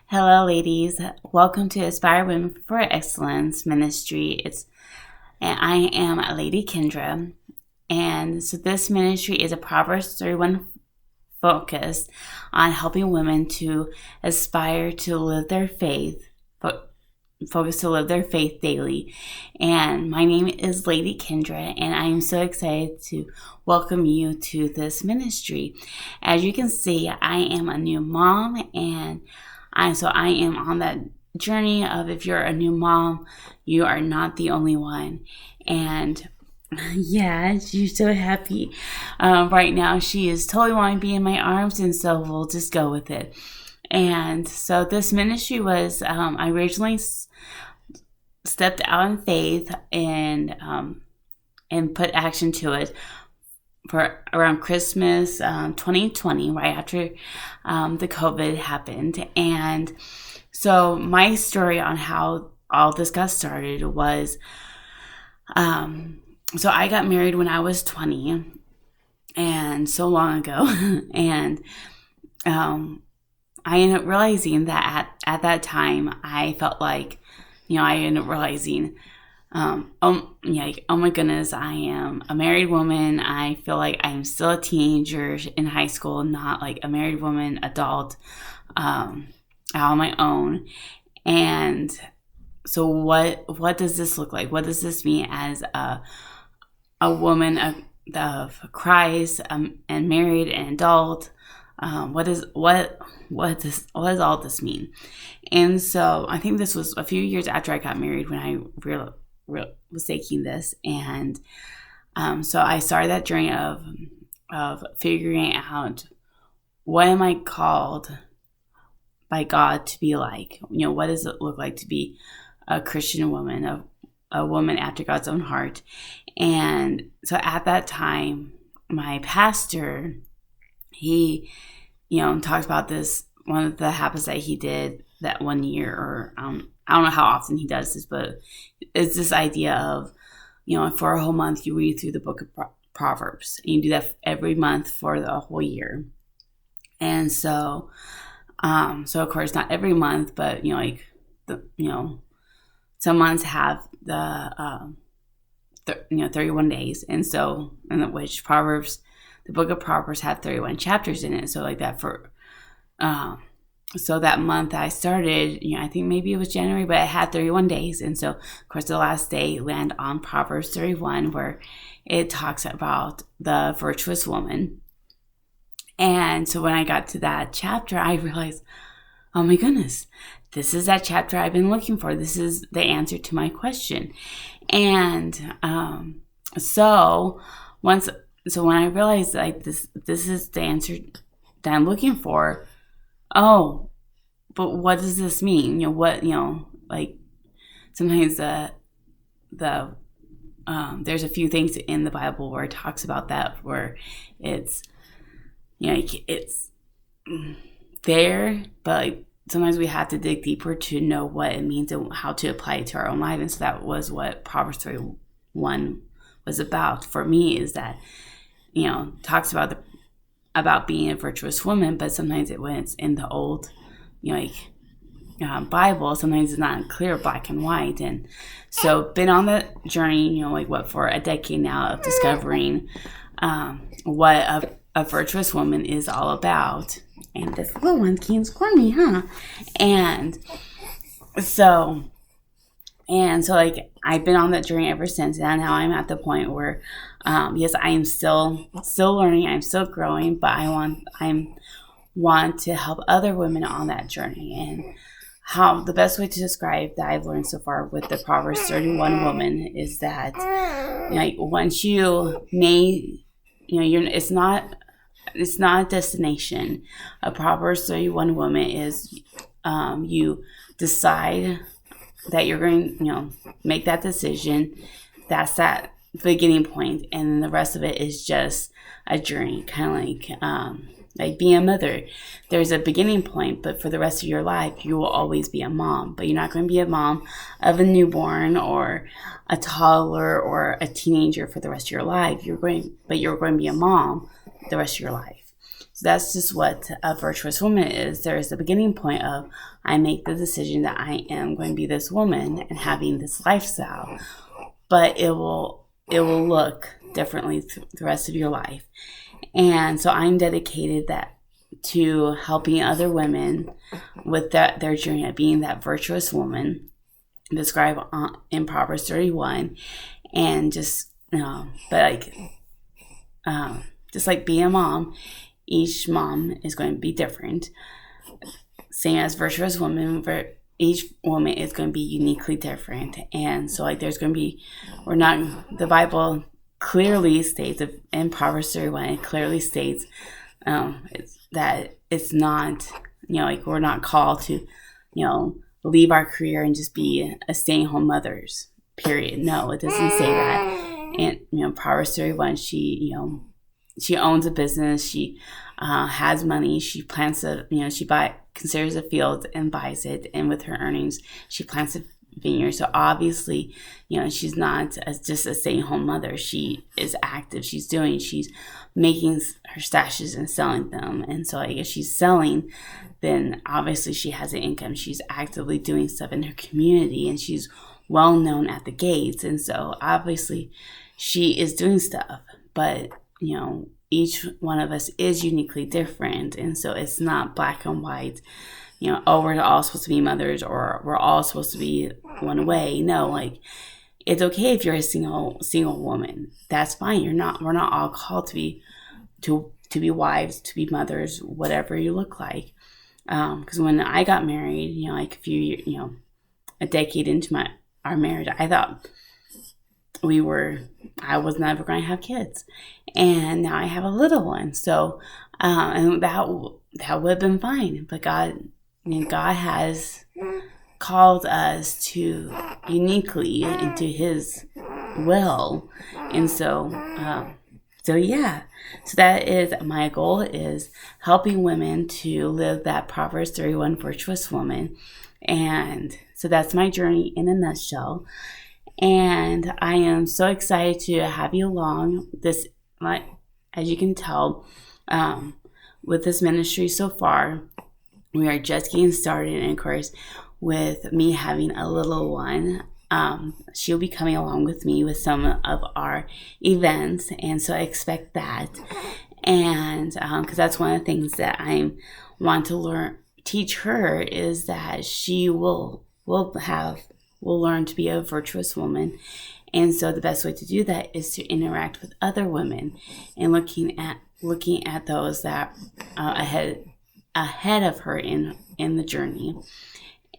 Hello, ladies. Welcome to Aspire Women for Excellence Ministry. And I am Lady Kendra. And so this ministry is a Proverbs 31 focus on helping women to aspire to live their faith, focus to live their faith daily. And my name is Lady Kendra, and I am so excited to welcome you to this ministry. As you can see, I am a new mom, and I am on that journey of, if you're a new mom, you are not the only one. And yeah, she's so happy right now. She is totally wanting to be in my arms, and so we'll just go with it. And so this ministry was, I originally stepped out in faith and put action to it for around Christmas 2020, right after the COVID happened. And so my story on how all this got started was, so I got married when I was 20, and so long ago. And I ended up realizing that at that time, I felt like, I ended up realizing, oh my goodness, I am a married woman. I feel like I'm still a teenager in high school, not like a married woman, adult, out on my own. And so what does this look like? What does this mean as a woman of Christ, and married and adult? What does all this mean? And so I think this was a few years after I got married when I was taking this, and so I started that journey of figuring out, what am I called by God to be like? What does it look like to be a Christian woman, a woman after God's own heart? And so at that time, my pastor, he talks about this, one of the habits that he did that one year, or I don't know how often he does this, but it's this idea of, for a whole month, you read through the book of Proverbs, and you do that every month for the whole year. And so of course, not every month, but, some months have the 31 days. And so, in which the book of Proverbs had 31 chapters in it. So like that so that month I started, I think maybe it was January, but it had 31 days. And so, of course, the last day landed on Proverbs 31, where it talks about the virtuous woman. And so when I got to that chapter, I realized, oh my goodness, this is that chapter I've been looking for. This is the answer to my question. And so when I realized, like, this is the answer that I'm looking for, oh, but what does this mean? Like, sometimes there's a few things in the Bible where it talks about that, where it's, it's there, but like, sometimes we have to dig deeper to know what it means and how to apply it to our own life. And so that was what Proverbs 31 was about for me, is that, talks about being a virtuous woman, but sometimes when it's in the old, Bible, sometimes it's not clear, black and white. And so been on the journey, for a decade now, of discovering what a virtuous woman is all about. And this little one can't scorn me, huh? And so like, I've been on that journey ever since, and now I'm at the point where, yes, I am still learning, I'm still growing, but I want to help other women on that journey. And how the best way to describe that I've learned so far with the Proverbs 31 woman is that, once you made, it's not a destination. A Proverbs 31 woman is, you decide that you're going to, make that decision. That's that beginning point, and the rest of it is just a journey, kind of like being a mother. There's a beginning point, but for the rest of your life, you will always be a mom. But you're not going to be a mom of a newborn or a toddler or a teenager for the rest of your life. You're going to be a mom the rest of your life. So that's just what a virtuous woman is. There is the beginning point of, I make the decision that I am going to be this woman and having this lifestyle, but it will look differently the rest of your life. And so I'm dedicated to helping other women with their journey of being that virtuous woman described in Proverbs 31. And just just like being a mom, each mom is going to be different. Same as virtuous woman, each woman is going to be uniquely different. And so there's going to be, the Bible clearly states in Proverbs 31, it clearly states that it's not, we're not called to, leave our career and just be a stay-at-home mothers, period. No, it doesn't say that. And, Proverbs 31, she owns a business. She has money. She plants considers a field and buys it. And with her earnings, she plants a vineyard. So obviously, she's not just a stay-at-home mother. She is active. She's making her stashes and selling them. And so I guess she's selling, then obviously she has an income. She's actively doing stuff in her community, and she's well known at the gates. And so obviously she is doing stuff, but each one of us is uniquely different. And so it's not black and white, we're all supposed to be mothers, or we're all supposed to be one way. No, it's okay if you're a single woman. That's fine. We're not all called to be wives, to be mothers, whatever you look like. Because when I got married, a decade into our marriage, I thought I was never going to have kids, and now I have a little one. So, and that would have been fine. But God has called us to uniquely into His will, and so that is my goal, is helping women to live that Proverbs 31 virtuous woman. And so that's my journey in a nutshell. And I am so excited to have you along this, as you can tell, with this ministry so far. We are just getting started, and of course, with me having a little one, she'll be coming along with me with some of our events, and so I expect that. And because that's one of the things that I want to teach her, is that she will learn to be a virtuous woman. And so the best way to do that is to interact with other women, and looking at those that are ahead of her in the journey,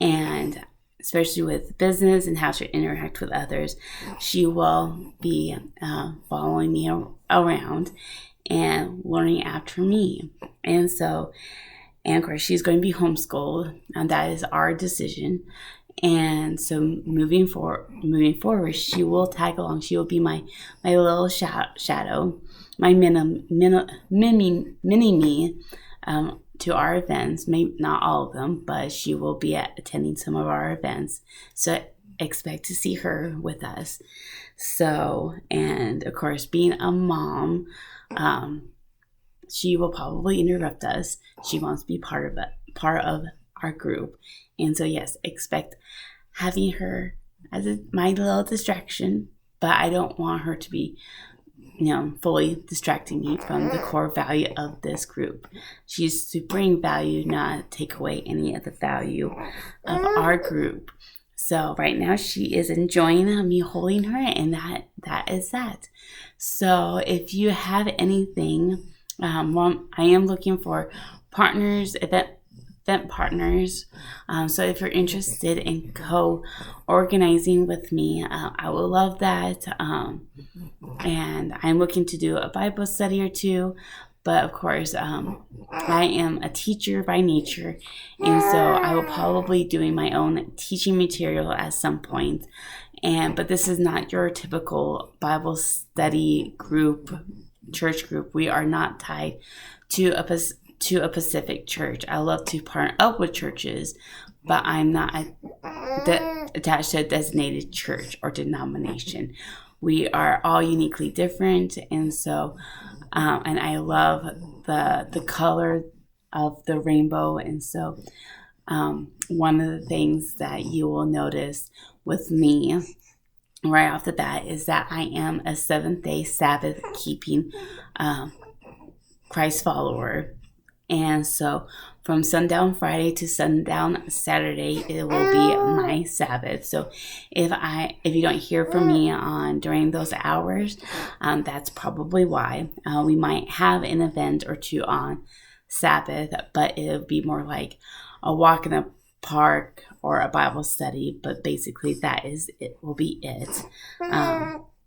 and especially with business and how to interact with others. She will be following me around and learning after me. And of course, she's going to be homeschooled, and that is our decision. And so moving forward, she will tag along. She will be my little shadow, my mini me, to our events. Maybe not all of them, but she will be attending some of our events. So expect to see her with us. So, and of course, being a mom, she will probably interrupt us. She wants to be part of our group. And so yes, expect having her as my little distraction, but I don't want her to be fully distracting me from the core value of this group. She's to bring value, not take away any of the value of our group. So right now she is enjoying me holding her, and that is that. So if you have anything, I am looking for partners, event partners. So if you're interested in co-organizing with me, I would love that. And I'm looking to do a Bible study or two. But of course, I am a teacher by nature, and so I will probably be doing my own teaching material at some point. But this is not your typical Bible study group, church group. We are not tied to a Pacific church. I love to partner up with churches, but I'm not attached to a designated church or denomination. We are all uniquely different, and so and I love the color of the rainbow. And so one of the things that you will notice with me right off the bat is that I am a Seventh-day Sabbath keeping Christ follower. And so from sundown Friday to sundown Saturday, it will be my Sabbath. So if you don't hear from me during those hours, that's probably why. We might have an event or two on Sabbath, but it'll be more like a walk in the park or a Bible study. But basically, will be it.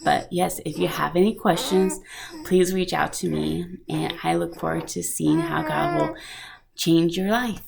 But yes, if you have any questions, please reach out to me, and I look forward to seeing how God will change your life.